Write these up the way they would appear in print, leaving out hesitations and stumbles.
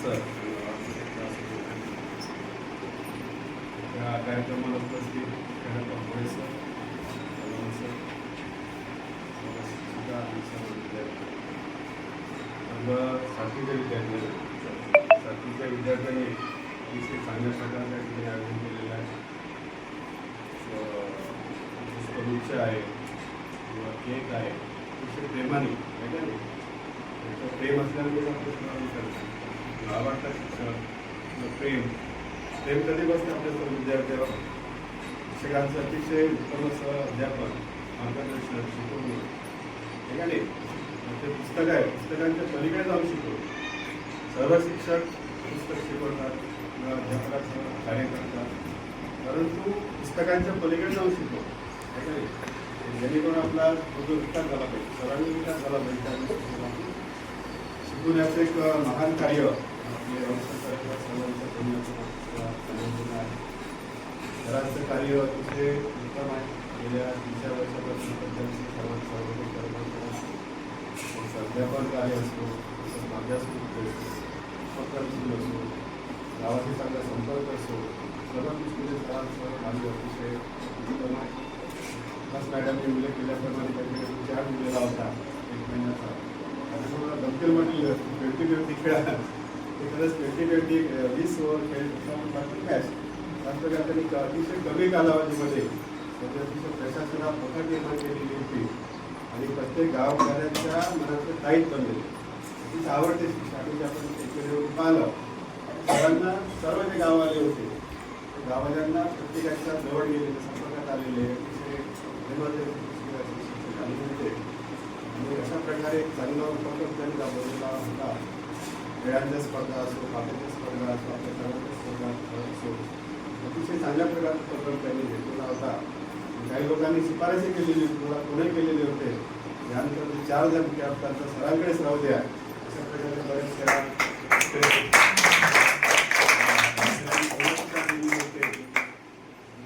Sir या कार्यक्रमाला उपस्थित पुढे सर सर सुद्धा आणि सर्व विद्यार्थी सातवीच्या विद्यार्थ्यांनी अतिशय चांगल्या प्रकारच्या ठिकाणी आयोजन केलेलं आहे. पुष्पगुच्छ आहे किंवा केक आहे, अतिशय प्रेमाने आहे का नाही. प्रेम असल्यामुळे आपण आवडता शिक्षण प्रेम कधी बसते आपल्या विद्यार्थ्यावर. शिक्षकांचं अतिशय उत्तम असं अध्यापन मार्गदर्शन शिकवणे आहे का नाही. ते पुस्तक आहे, पुस्तकांच्या पलीकडे जाऊन शिकवतो. सर्व शिक्षक पुस्तक शिकवतात किंवा अध्यापनाचं कार्य करतात, परंतु पुस्तकांच्या पलीकडे जाऊन शिकवतो आहे का नाही. जेणेकरून आपला जो विकास झाला पाहिजे, सर्वांनी विकास झाला पाहिजे. शिकवण्याचं एक महान कार्य आपले सर्वांचं पुण्याचं आहे. घराचं कार्य अतिशय उत्तम आहे. गेल्या 3-4 वर्षापासून अध्यापन कार्य असतो, अभ्यास असतो, असो, गावाशी चांगला संपर्क असो, सर्व गोष्टी कार्य अतिशय उत्तम आहे. आज मॅडमने उल्लेख केल्याप्रमाणे त्यांच्याकडे 4 मुलेला होता 1 महिन्याचा. आता तुम्हाला दमकेल म्हटलं 20-20 खेळा, ते खरंच 20-20 20 ओव्हर खेळ मॅच असं का त्यांनी अतिशय कमी कालावधीमध्ये म्हणजे अतिशय प्रशासनात पकड निर्माण केलेली होती आणि प्रत्येक गावकऱ्यांच्या मनातलं टाईट बनलेलं. तीच आवडते शाळेची आपण एकवेळेवर पाहिलं. सरांना सर्व जे गाव आले होते ते गाववाल्यांना प्रत्येकाच्या जवळ गेलेले, संपर्कात आलेले अतिशय प्रेमाचे शिक्षक आले होते. आणि अशा प्रकारे एक चांगला उपक्रम त्यांनी राबवलेला होता. खेळांच्या स्पर्धा असो, पाठांच्या स्पर्धा असो, आपल्या खेळांच्या स्पर्धा असो, अतिशय चांगल्या प्रकारचा उपक्रम त्यांनी घेतलेला होता. काही लोकांनी शिफारशी केलेली कोणी केलेले होते. यानंतर 4 जण त्यांचा सरांकडेच राहू द्या अशा प्रकारे बरेच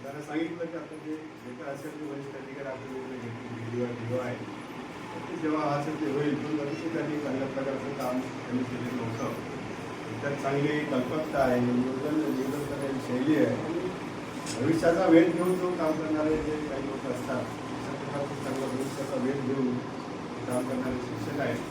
त्यांना सांगितलं की आता जे काय असेल ते वरिष्ठ अधिकारी आपल्याला आहे, जेव्हा असेल ते होईल. पण अतिशय त्यांनी चांगल्या प्रकारचं काम त्यांनी केलेलं होतं. त्यात चांगली कल्पकता आहे, नियोजन करण्याची शैली आहे. भविष्याचा वेध घेऊन जो काम करणारे जे काही लोक असतात, अशा प्रकारचं चांगला भविष्याचा वेध घेऊन काम करणारे शिक्षक आहेत.